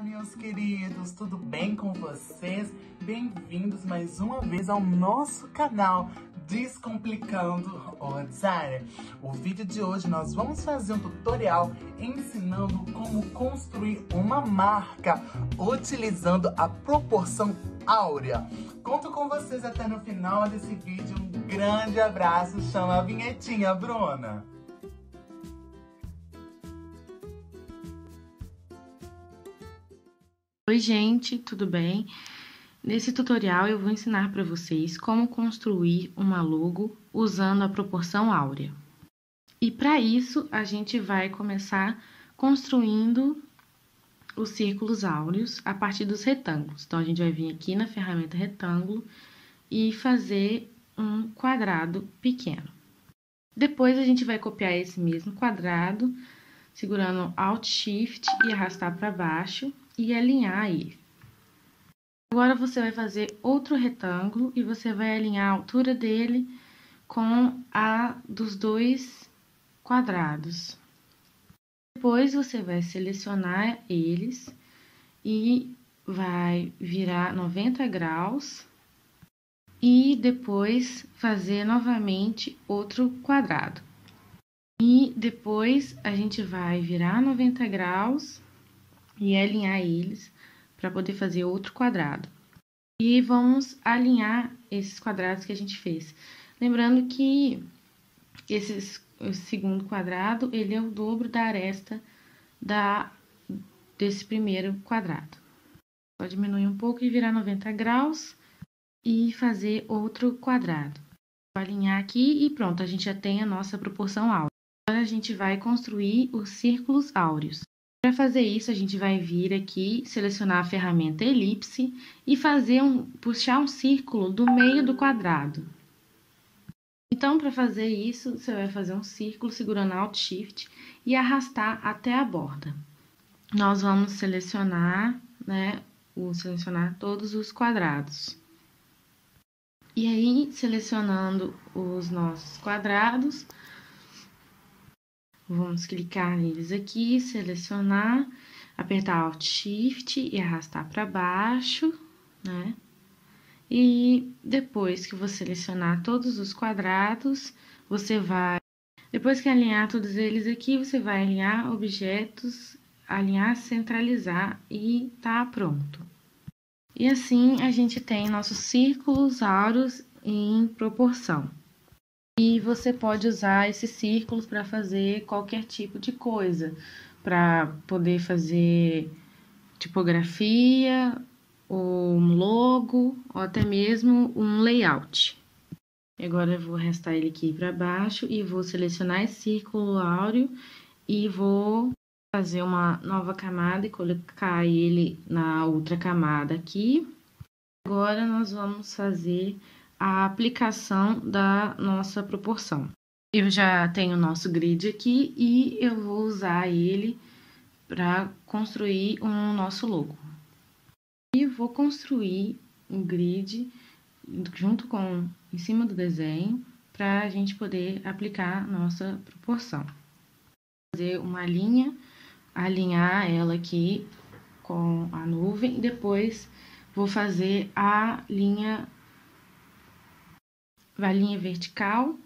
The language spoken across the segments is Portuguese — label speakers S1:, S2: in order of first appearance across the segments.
S1: meus queridos, tudo bem com vocês? Bem-vindos mais uma vez ao nosso canal Descomplicando o Designer. O vídeo de hoje nós vamos fazer um tutorial ensinando como construir uma marca utilizando a proporção áurea. Conto com vocês até no final desse vídeo. Um grande abraço, chama a vinhetinha, Bruna!
S2: Oi gente, tudo bem? Nesse tutorial eu vou ensinar para vocês como construir uma logo usando a proporção áurea. E para isso a gente vai começar construindo os círculos áureos a partir dos retângulos. Então a gente vai vir aqui na ferramenta retângulo e fazer um quadrado pequeno. Depois a gente vai copiar esse mesmo quadrado, segurando Alt Shift e arrastar para baixo e alinhar ele. Agora você vai fazer outro retângulo e você vai alinhar a altura dele com a dos dois quadrados. Depois você vai selecionar eles e vai virar 90 graus e depois fazer novamente outro quadrado. E depois a gente vai virar 90 graus e alinhar eles para poder fazer outro quadrado. E vamos alinhar esses quadrados que a gente fez. Lembrando que esse segundo quadrado, ele é o dobro da aresta desse primeiro quadrado. Pode diminuir um pouco e virar 90 graus e fazer outro quadrado. Vou alinhar aqui e pronto, a gente já tem a nossa proporção áurea. Agora a gente vai construir os círculos áureos. Para fazer isso, a gente vai vir aqui, selecionar a ferramenta elipse e puxar um círculo do meio do quadrado. Então, para fazer isso, você vai fazer um círculo segurando Alt Shift e arrastar até a borda. Nós vamos selecionar, selecionar todos os quadrados. E aí, selecionando os nossos quadrados, vamos clicar neles aqui, selecionar, apertar Alt Shift e arrastar para baixo, né? E depois que você selecionar todos os quadrados, depois que alinhar todos eles aqui, você vai alinhar objetos, alinhar, centralizar e tá pronto. E assim a gente tem nossos círculos áureos em proporção. E você pode usar esses círculos para fazer qualquer tipo de coisa, para poder fazer tipografia, ou um logo, ou até mesmo um layout. Agora eu vou arrastar ele aqui para baixo e vou selecionar esse círculo áureo e vou fazer uma nova camada e colocar ele na outra camada aqui. Agora nós vamos fazer a aplicação da nossa proporção. Eu já tenho o nosso grid aqui e eu vou usar ele para construir o nosso logo. E vou construir um grid junto em cima do desenho para a gente poder aplicar a nossa proporção. Vou fazer uma linha, alinhar ela aqui com a nuvem e depois vou fazer a linha vertical.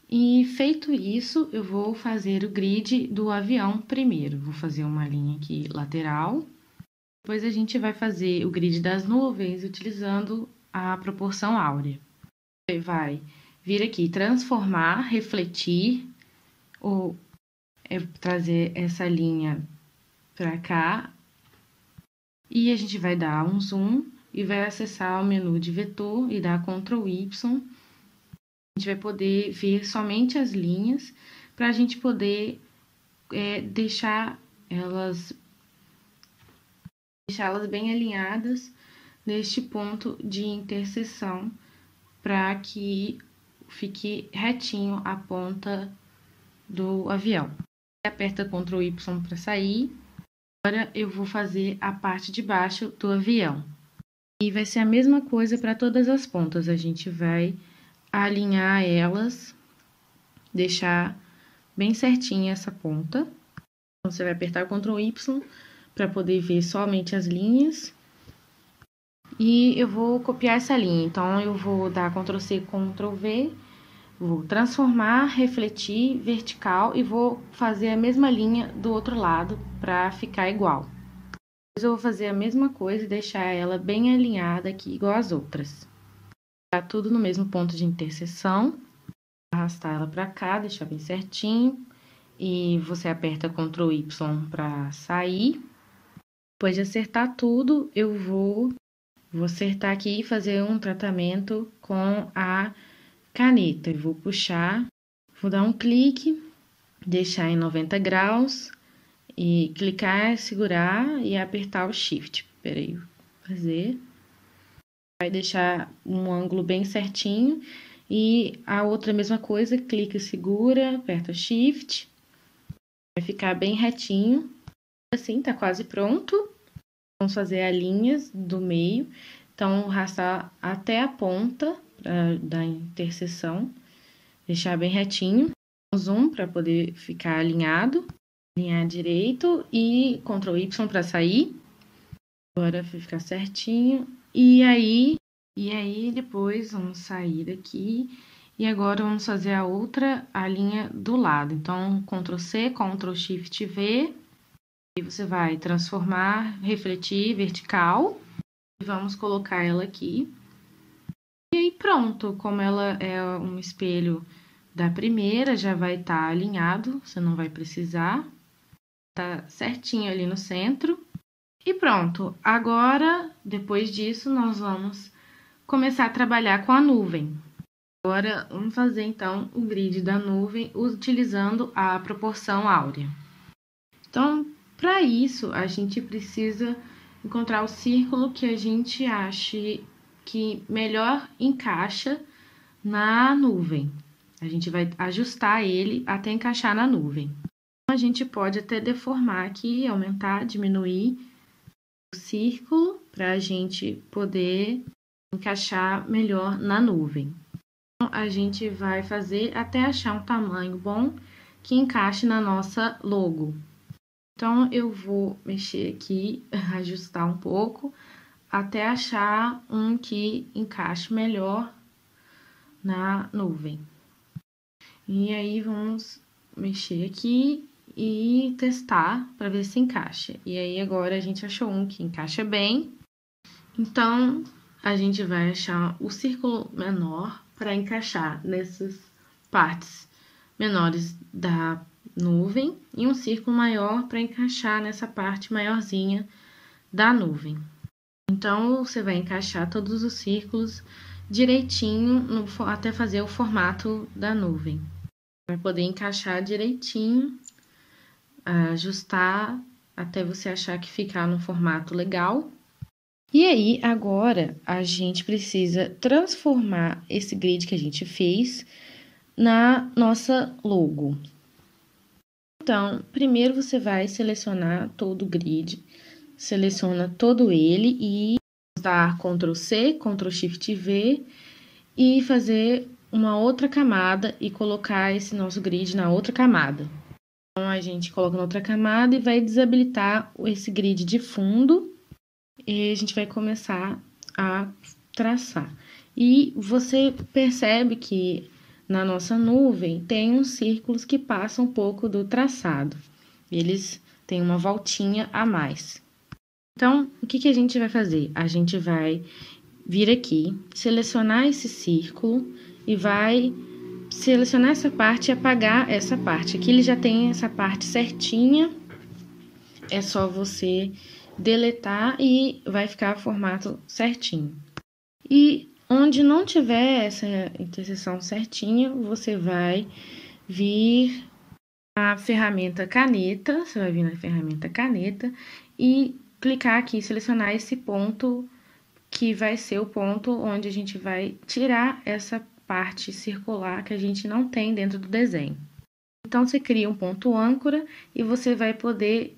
S2: E feito isso, eu vou fazer o grid do avião primeiro. Vou fazer uma linha aqui lateral. Depois a gente vai fazer o grid das nuvens utilizando a proporção áurea. Você vai vir aqui, transformar, refletir, ou trazer essa linha para cá. E a gente vai dar um zoom e vai acessar o menu de vetor e dar Ctrl Y. A gente vai poder ver somente as linhas para a gente poder deixá-las bem alinhadas neste ponto de interseção para que fique retinho a ponta do avião. Aperta Ctrl Y para sair. Agora eu vou fazer a parte de baixo do avião. E vai ser a mesma coisa para todas as pontas. A gente vai alinhar elas, deixar bem certinha essa ponta. Então, você vai apertar Ctrl Y para poder ver somente as linhas. E eu vou copiar essa linha, então eu vou dar Ctrl+C, Ctrl+V, vou transformar, refletir, vertical e vou fazer a mesma linha do outro lado para ficar igual. Depois eu vou fazer a mesma coisa e deixar ela bem alinhada aqui, igual as outras. Tá tudo no mesmo ponto de interseção, arrastar ela para cá, deixar bem certinho. E você aperta Ctrl+Y para sair. Depois de acertar tudo, eu vou acertar aqui e fazer um tratamento com a caneta. Eu vou puxar, vou dar um clique, deixar em 90 graus e clicar, segurar e apertar o Shift. Peraí, fazer. Vai deixar um ângulo bem certinho. E a outra mesma coisa, clica, segura, aperta o Shift. Vai ficar bem retinho. Assim, tá quase pronto. Vamos fazer as linhas do meio. Então, arrastar até a ponta da interseção. Deixar bem retinho. Zoom para poder ficar alinhado. Alinhar direito e Ctrl+Y para sair. Agora vai ficar certinho. E aí depois vamos sair daqui. E agora vamos fazer a linha do lado. Então, Ctrl+C, Ctrl+Shift+V. E você vai transformar, refletir, vertical. E vamos colocar ela aqui. E aí pronto, como ela é um espelho da primeira, já vai estar alinhado, você não vai precisar. Tá certinho ali no centro. E pronto, agora, depois disso, nós vamos começar a trabalhar com a nuvem. Agora, vamos fazer então o grid da nuvem utilizando a proporção áurea. Então, para isso, a gente precisa encontrar o círculo que a gente ache que melhor encaixa na nuvem. A gente vai ajustar ele até encaixar na nuvem. A gente pode até deformar aqui, aumentar, diminuir o círculo para a gente poder encaixar melhor na nuvem. Então, a gente vai fazer até achar um tamanho bom que encaixe na nossa logo. Então, eu vou mexer aqui, ajustar um pouco, até achar um que encaixe melhor na nuvem. E aí, vamos mexer aqui e testar para ver se encaixa. E aí, agora a gente achou um que encaixa bem. Então, a gente vai achar o círculo menor para encaixar nessas partes menores da nuvem e um círculo maior para encaixar nessa parte maiorzinha da nuvem. Então, você vai encaixar todos os círculos direitinho até fazer o formato da nuvem. Vai poder encaixar direitinho, ajustar até você achar que ficar no formato legal. E aí, agora, a gente precisa transformar esse grid que a gente fez na nossa logo. Então, primeiro você vai selecionar todo o grid, seleciona todo ele e dar Ctrl+C, Ctrl+Shift+V e fazer uma outra camada e colocar esse nosso grid na outra camada. Então, a gente coloca na outra camada e vai desabilitar esse grid de fundo e a gente vai começar a traçar. E você percebe que na nossa nuvem tem uns círculos que passam um pouco do traçado. Eles têm uma voltinha a mais. Então, o que a gente vai fazer? A gente vai vir aqui, selecionar esse círculo e vai selecionar essa parte e apagar essa parte. Aqui ele já tem essa parte certinha. É só você deletar e vai ficar formato certinho. E onde não tiver essa interseção certinha, você vai vir na ferramenta caneta, você vai vir na ferramenta caneta e clicar aqui, selecionar esse ponto que vai ser o ponto onde a gente vai tirar essa parte circular que a gente não tem dentro do desenho. Então, você cria um ponto âncora e você vai poder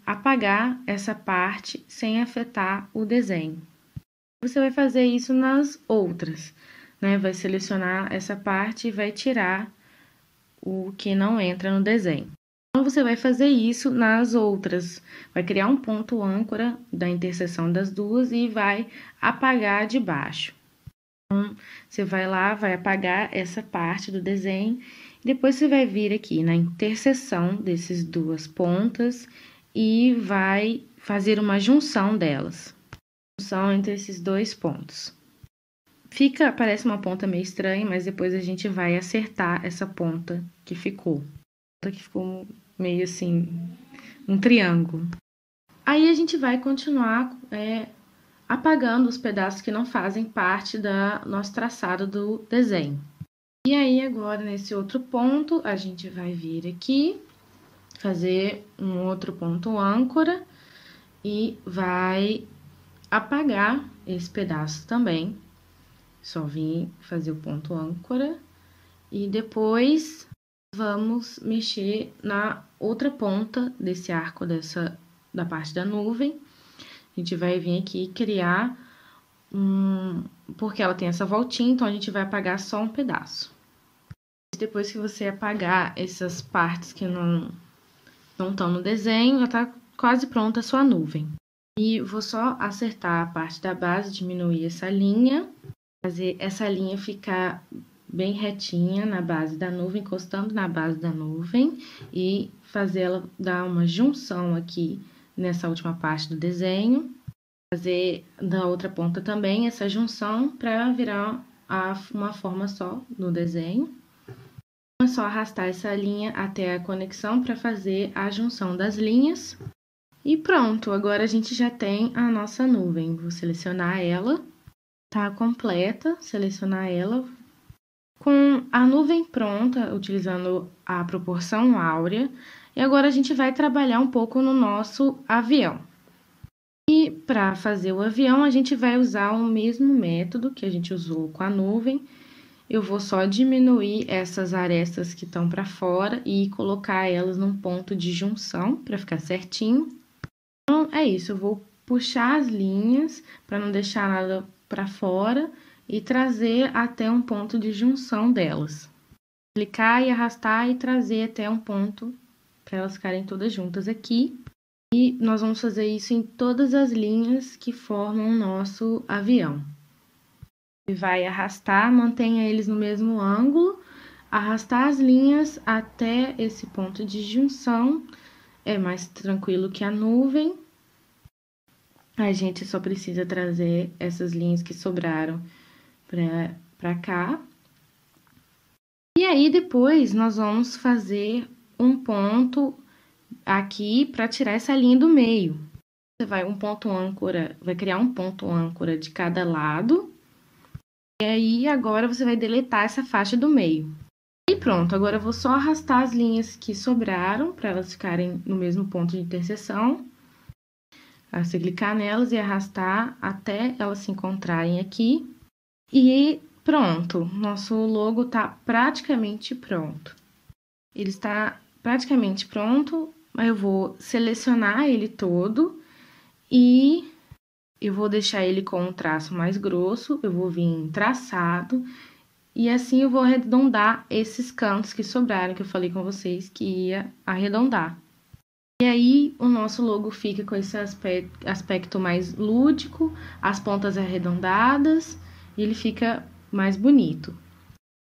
S2: apagar essa parte sem afetar o desenho. Você vai fazer isso nas outras, né? Vai selecionar essa parte e vai tirar o que não entra no desenho. Então, você vai fazer isso nas outras. Vai criar um ponto âncora da interseção das duas e vai apagar de baixo. Então, você vai lá, vai apagar essa parte do desenho. Depois, você vai vir aqui na interseção desses duas pontas e vai fazer uma junção delas. Junção entre esses dois pontos. Parece uma ponta meio estranha, mas depois a gente vai acertar essa ponta que ficou. Que ficou meio assim, um triângulo. Aí a gente vai continuar apagando os pedaços que não fazem parte do nosso traçado do desenho. E aí agora, nesse outro ponto, a gente vai vir aqui, fazer um outro ponto âncora e vai apagar esse pedaço também. Só vir fazer o ponto âncora e depois vamos mexer na outra ponta desse arco da parte da nuvem. A gente vai vir aqui criar porque ela tem essa voltinha, então a gente vai apagar só um pedaço. Depois que você apagar essas partes que não estão no desenho, já tá quase pronta a sua nuvem. E vou só acertar a parte da base, diminuir essa linha, fazer essa linha ficar bem retinha na base da nuvem, encostando na base da nuvem e fazer ela dar uma junção aqui nessa última parte do desenho. Fazer da outra ponta também essa junção para virar uma forma só no desenho. É só arrastar essa linha até a conexão para fazer a junção das linhas. E pronto, agora a gente já tem a nossa nuvem. Vou selecionar ela, tá completa, selecionar ela. Com a nuvem pronta, utilizando a proporção áurea, e agora a gente vai trabalhar um pouco no nosso avião. E para fazer o avião, a gente vai usar o mesmo método que a gente usou com a nuvem. Eu vou só diminuir essas arestas que estão para fora e colocar elas num ponto de junção para ficar certinho. Então, é isso, eu vou puxar as linhas para não deixar nada para fora e trazer até um ponto de junção delas. Clicar e arrastar e trazer até um ponto para elas ficarem todas juntas aqui. E nós vamos fazer isso em todas as linhas que formam o nosso avião. E vai arrastar, mantenha eles no mesmo ângulo, arrastar as linhas até esse ponto de junção. É mais tranquilo que a nuvem. A gente só precisa trazer essas linhas que sobraram para cá. E aí, depois, nós vamos fazer um ponto aqui para tirar essa linha do meio. Você vai criar um ponto âncora de cada lado. E aí, agora, você vai deletar essa faixa do meio. E pronto, agora eu vou só arrastar as linhas que sobraram para elas ficarem no mesmo ponto de interseção. Você clicar nelas e arrastar até elas se encontrarem aqui. E pronto, nosso logo está praticamente pronto. Ele está praticamente pronto, mas eu vou selecionar ele todo e eu vou deixar ele com um traço mais grosso, eu vou vir em traçado e assim eu vou arredondar esses cantos que sobraram, que eu falei com vocês que ia arredondar. E aí, o nosso logo fica com esse aspecto mais lúdico, as pontas arredondadas, e ele fica mais bonito.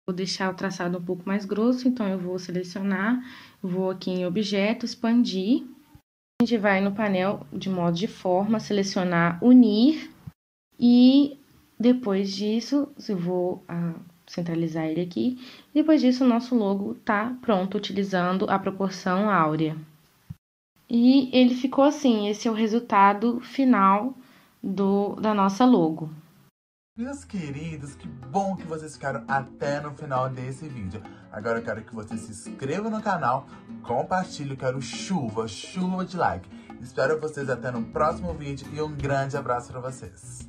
S2: Vou deixar o traçado um pouco mais grosso, então eu vou selecionar, vou aqui em Objeto, Expandir. A gente vai no painel de modo de forma, selecionar Unir, e depois disso, eu vou centralizar ele aqui. Depois disso, o nosso logo tá pronto, utilizando a proporção áurea. E ele ficou assim, esse é o resultado final da nossa logo.
S1: Meus queridos, que bom que vocês ficaram até no final desse vídeo. Agora eu quero que vocês se inscrevam no canal, compartilhem, quero chuva de like. Espero vocês até no próximo vídeo e um grande abraço para vocês.